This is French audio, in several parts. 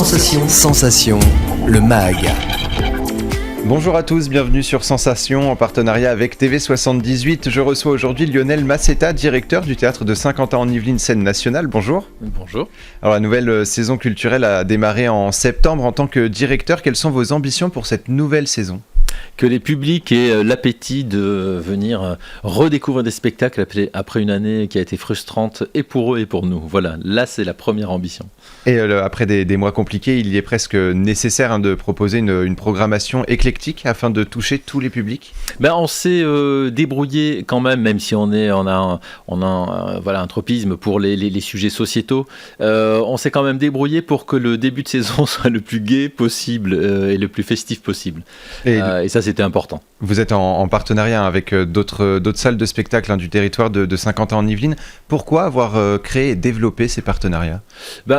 Sensation, le MAG. Bonjour à tous, bienvenue sur Sensation en partenariat avec TV78. Je reçois aujourd'hui Lionel Massetta, directeur du théâtre de Saint-Quentin-en-Yvelines, scène nationale. Bonjour. Bonjour. Alors la nouvelle saison culturelle a démarré en septembre. En tant que directeur, quelles sont vos ambitions pour cette nouvelle saison ? Que les publics aient l'appétit de venir redécouvrir des spectacles après une année qui a été frustrante et pour eux et pour nous. Voilà, là c'est la première ambition. Et après des mois compliqués, il y est presque nécessaire de proposer une programmation éclectique afin de toucher tous les publics. On s'est débrouillé quand même si on a un tropisme pour les sujets sociétaux. On s'est quand même débrouillé pour que le début de saison soit le plus gai possible et le plus festif possible. Et ça, c'était important. Vous êtes en partenariat avec d'autres salles de spectacle du territoire de Saint-Quentin-en-Yvelines. Pourquoi avoir créé et développé ces partenariats ?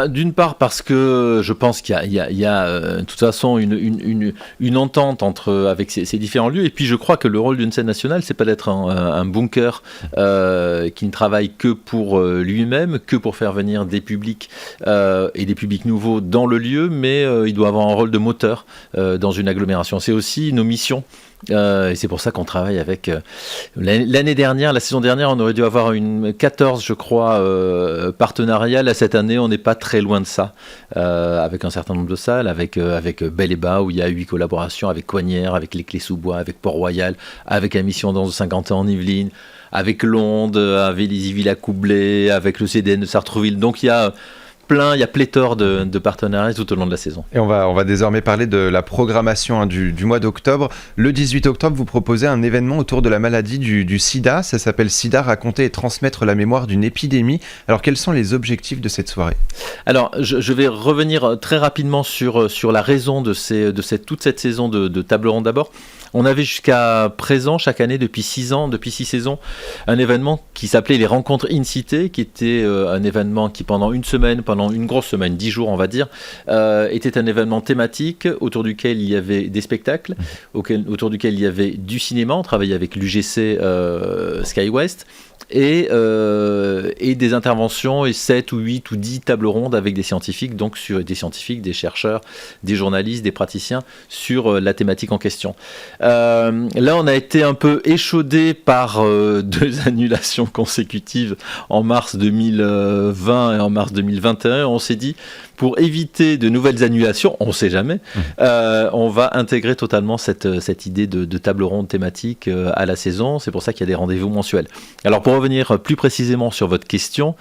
D'une part parce que je pense qu'il y a de toute façon une entente avec ces différents lieux. Et puis je crois que le rôle d'une scène nationale, c'est pas d'être un bunker qui ne travaille que pour lui-même, que pour faire venir des publics et des publics nouveaux dans le lieu, mais il doit avoir un rôle de moteur dans une agglomération. C'est aussi nos missions. Et c'est pour ça qu'on travaille avec l'année dernière, la saison dernière, on aurait dû avoir 14 je crois partenariats. Là cette année on n'est pas très loin de ça, avec un certain nombre de salles, avec Belle et Bas où il y a 8 collaborations, avec Coignères, avec les Clés-sous-Bois, avec Port-Royal, avec la Mission dans Saint-Quentin-en-Yvelines, avec Londe, avec Vélizy-Villacoublay, avec le CDN de Sartrouville. Donc il y a pléthore de partenariats tout au long de la saison. Et on va désormais parler de la programmation du mois d'octobre. Le 18 octobre, vous proposez un événement autour de la maladie du sida. Ça s'appelle Sida, raconter et transmettre la mémoire d'une épidémie. Alors, quels sont les objectifs de cette soirée ? Alors, je vais revenir très rapidement sur la raison de toute cette saison de table ronde d'abord. On avait jusqu'à présent, chaque année, depuis 6 saisons, un événement qui s'appelait les Rencontres In Cité, qui était un événement qui, pendant une grosse semaine, 10 jours on va dire, était un événement thématique autour duquel il y avait des spectacles, autour duquel il y avait du cinéma. On travaillait avec l'UGC SkyWest. Et des interventions et 7 ou 8 ou 10 tables rondes avec des scientifiques, donc sur des scientifiques, des chercheurs, des journalistes, des praticiens sur la thématique en question. Là, on a été un peu échaudé par 2 annulations consécutives en mars 2020 et en mars 2021. On s'est dit, pour éviter de nouvelles annulations, on ne sait jamais, on va intégrer totalement cette idée de table ronde thématique à la saison. C'est pour ça qu'il y a des rendez-vous mensuels. Alors pour revenir plus précisément sur votre question,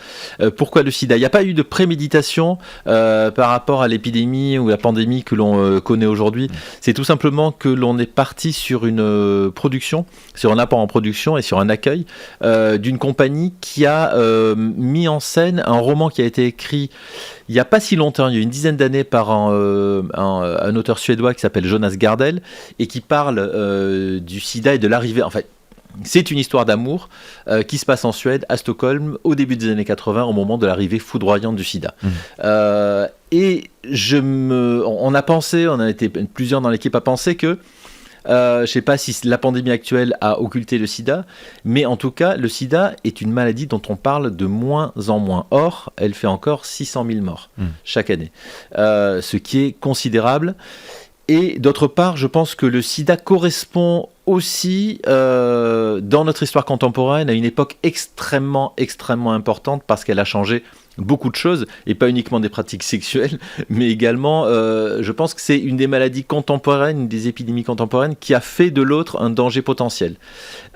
pourquoi le sida ? Il n'y a pas eu de préméditation par rapport à l'épidémie ou la pandémie que l'on connaît aujourd'hui. C'est tout simplement que l'on est parti sur une production, sur un apport en production et sur un accueil d'une compagnie qui a mis en scène un roman qui a été écrit il n'y a pas si longtemps, il y a une dizaine d'années, par un auteur suédois qui s'appelle Jonas Gardell et qui parle du sida et de l'arrivée. En fait, c'est une histoire d'amour qui se passe en Suède, à Stockholm, au début des années 80, au moment de l'arrivée foudroyante du sida. Et on a été plusieurs dans l'équipe à penser que je ne sais pas si la pandémie actuelle a occulté le sida, mais en tout cas, le sida est une maladie dont on parle de moins en moins. Or, elle fait encore 600 000 morts chaque année, ce qui est considérable. Et d'autre part, je pense que le sida correspond aussi, dans notre histoire contemporaine, à une époque extrêmement, extrêmement importante parce qu'elle a changé beaucoup de choses, et pas uniquement des pratiques sexuelles, mais également, je pense que c'est une des maladies contemporaines, des épidémies contemporaines, qui a fait de l'autre un danger potentiel.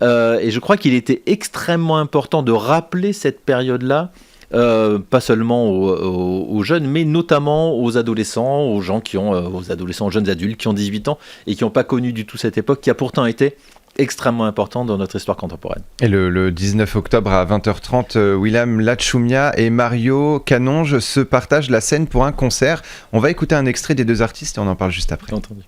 Et je crois qu'il était extrêmement important de rappeler cette période-là, pas seulement aux jeunes, mais notamment aux adolescents, aux jeunes adultes qui ont 18 ans et qui n'ont pas connu du tout cette époque, qui a pourtant été extrêmement important dans notre histoire contemporaine. Et le 19 octobre à 20h30, William Lachumia et Mario Canonge se partagent la scène pour un concert. On va écouter un extrait des 2 artistes et on en parle juste après. Entendu.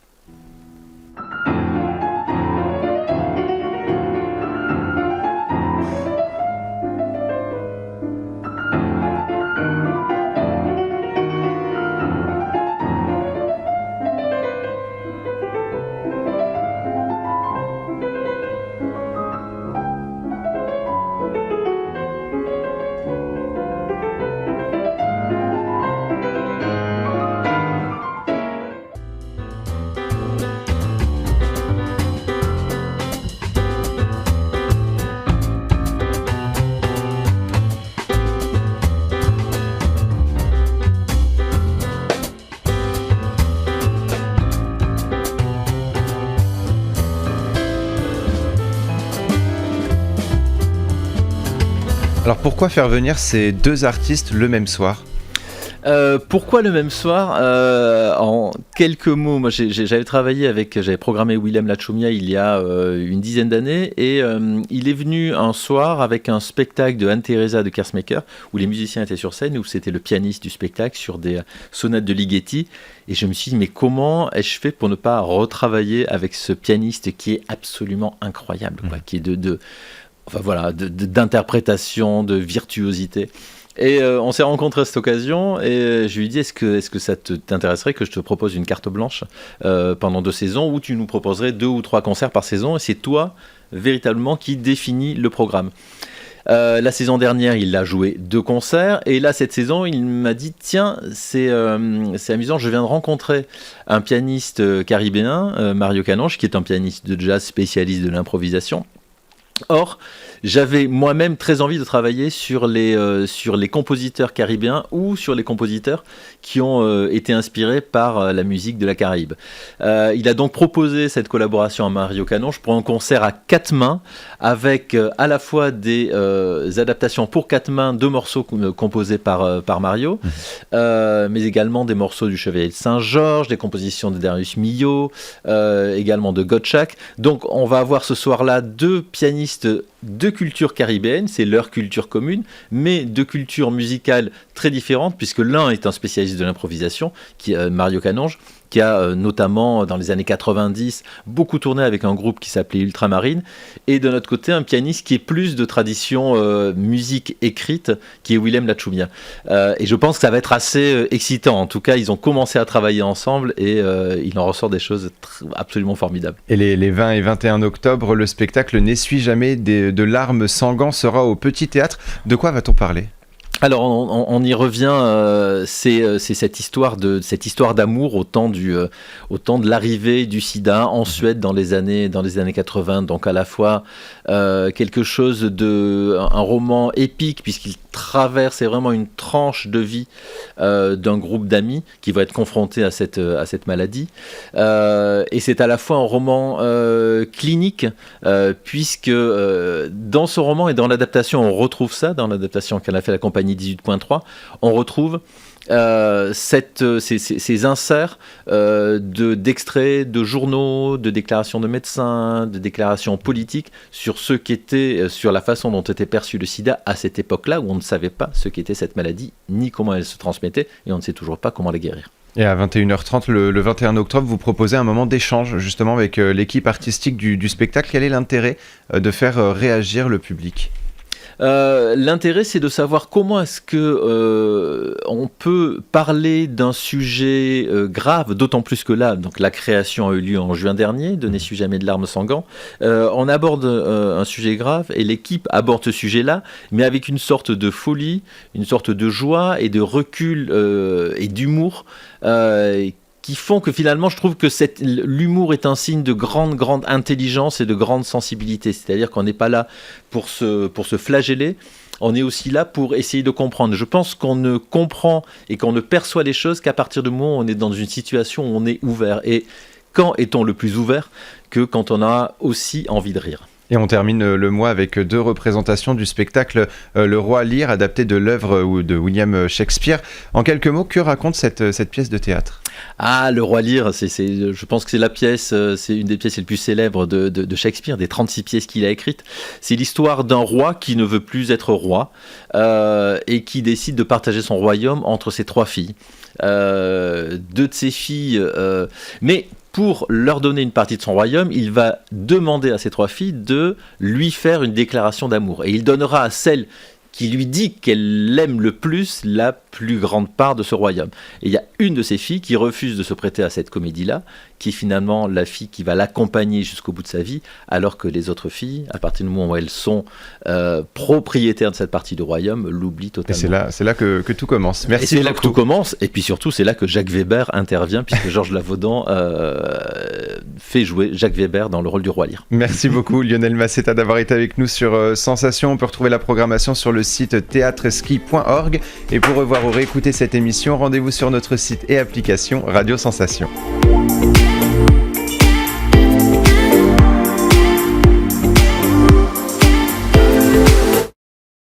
Alors pourquoi faire venir ces deux artistes le même soir ? Pourquoi le même soir ? En quelques mots, moi j'avais programmé Willem Lachumia il y a une dizaine d'années, et il est venu un soir avec un spectacle de Anne-Theresa de Kersmaker où les musiciens étaient sur scène, où c'était le pianiste du spectacle sur des sonates de Ligeti, et je me suis dit mais comment ai-je fait pour ne pas retravailler avec ce pianiste qui est absolument incroyable, quoi, qui est d'interprétation, de virtuosité. Et on s'est rencontrés à cette occasion, et je lui ai dit est-ce que ça t'intéresserait que je te propose une carte blanche pendant 2 saisons, où tu nous proposerais 2 ou 3 concerts par saison, et c'est toi véritablement qui définis le programme. La saison dernière, il a joué 2 concerts, et là cette saison il m'a dit tiens, c'est amusant, je viens de rencontrer un pianiste caribéen, Mario Canonge, qui est un pianiste de jazz spécialiste de l'improvisation. Or, j'avais moi-même très envie de travailler sur les compositeurs caribéens, ou sur les compositeurs qui ont été inspirés par la musique de la Caraïbe. Il a donc proposé cette collaboration à Mario Canonge pour un concert à 4 mains, avec à la fois des adaptations pour 4 mains de morceaux composés par Mario, mais également des morceaux du Chevalier de Saint-Georges, des compositions de Darius Milhaud, également de Gottschalk. Donc on va avoir ce soir-là 2 pianistes de culture caribéenne, c'est leur culture commune, mais de cultures musicales très différentes, puisque l'un est un spécialiste de l'improvisation, qui est Mario Canonge, qui a notamment dans les années 90 beaucoup tourné avec un groupe qui s'appelait Ultramarine, et de notre côté un pianiste qui est plus de tradition musique écrite, qui est Willem Lachumia. Et je pense que ça va être assez excitant. En tout cas, ils ont commencé à travailler ensemble, et il en ressort des choses absolument formidables. Et les 20 et 21 octobre, le spectacle N'essuie jamais de larmes sans gants sera au Petit Théâtre. De quoi va-t-on parler ? Alors on y revient, c'est cette histoire d'amour au temps de l'arrivée du sida en Suède dans les années 80, donc à la fois quelque chose un roman épique, puisqu'il traverse vraiment une tranche de vie d'un groupe d'amis qui va être confronté à cette maladie, et c'est à la fois un roman clinique, puisque dans ce roman et dans l'adaptation, on retrouve ça, dans l'adaptation qu'elle a fait la compagnie 18.3, on retrouve ces inserts d'extraits de journaux, de déclarations de médecins, de déclarations politiques sur la façon dont était perçu le sida à cette époque-là, où on ne savait pas ce qu'était cette maladie, ni comment elle se transmettait, et on ne sait toujours pas comment la guérir. Et à 21h30, le 21 octobre, vous proposez un moment d'échange justement avec l'équipe artistique du spectacle. Quel est l'intérêt de faire réagir le public ? L'intérêt, c'est de savoir comment est-ce que on peut parler d'un sujet grave, d'autant plus que là, donc la création a eu lieu en juin dernier, de N'essuie jamais de larmes sans gants. On aborde un sujet grave, et l'équipe aborde ce sujet-là, mais avec une sorte de folie, une sorte de joie et de recul et d'humour qui font que finalement je trouve que l'humour est un signe de grande intelligence et de grande sensibilité. C'est-à-dire qu'on n'est pas là pour se flageller, on est aussi là pour essayer de comprendre. Je pense qu'on ne comprend et qu'on ne perçoit les choses qu'à partir du moment où on est dans une situation où on est ouvert. Et quand est-on le plus ouvert que quand on a aussi envie de rire ? Et on termine le mois avec 2 représentations du spectacle Le Roi Lear, adapté de l'œuvre de William Shakespeare. En quelques mots, que raconte cette pièce de théâtre ? Ah, Le Roi Lear, je pense que c'est une des pièces les plus célèbres de Shakespeare, des 36 pièces qu'il a écrites. C'est l'histoire d'un roi qui ne veut plus être roi et qui décide de partager son royaume entre ses 3 filles. 2 de ses filles, mais pour leur donner une partie de son royaume, il va demander à ses 3 filles de lui faire une déclaration d'amour. Et il donnera à celle qui lui dit qu'elle aime le plus la plus grande part de ce royaume. Et il y a une de ses filles qui refuse de se prêter à cette comédie-là, qui est finalement la fille qui va l'accompagner jusqu'au bout de sa vie, alors que les autres filles, à partir du moment où elles sont propriétaires de cette partie du royaume, l'oublient totalement. Et c'est là que tout commence. Merci. Et c'est là que tout commence, et puis surtout c'est là que Jacques Weber intervient, puisque Georges Lavaudan fait jouer Jacques Weber dans le rôle du Roi Lear. Merci beaucoup Lionel Massetta d'avoir été avec nous sur Sensation. On peut retrouver la programmation sur le site théâtreski.org, et pour revoir ou réécouter cette émission, rendez-vous sur notre site et application Radio Sensation.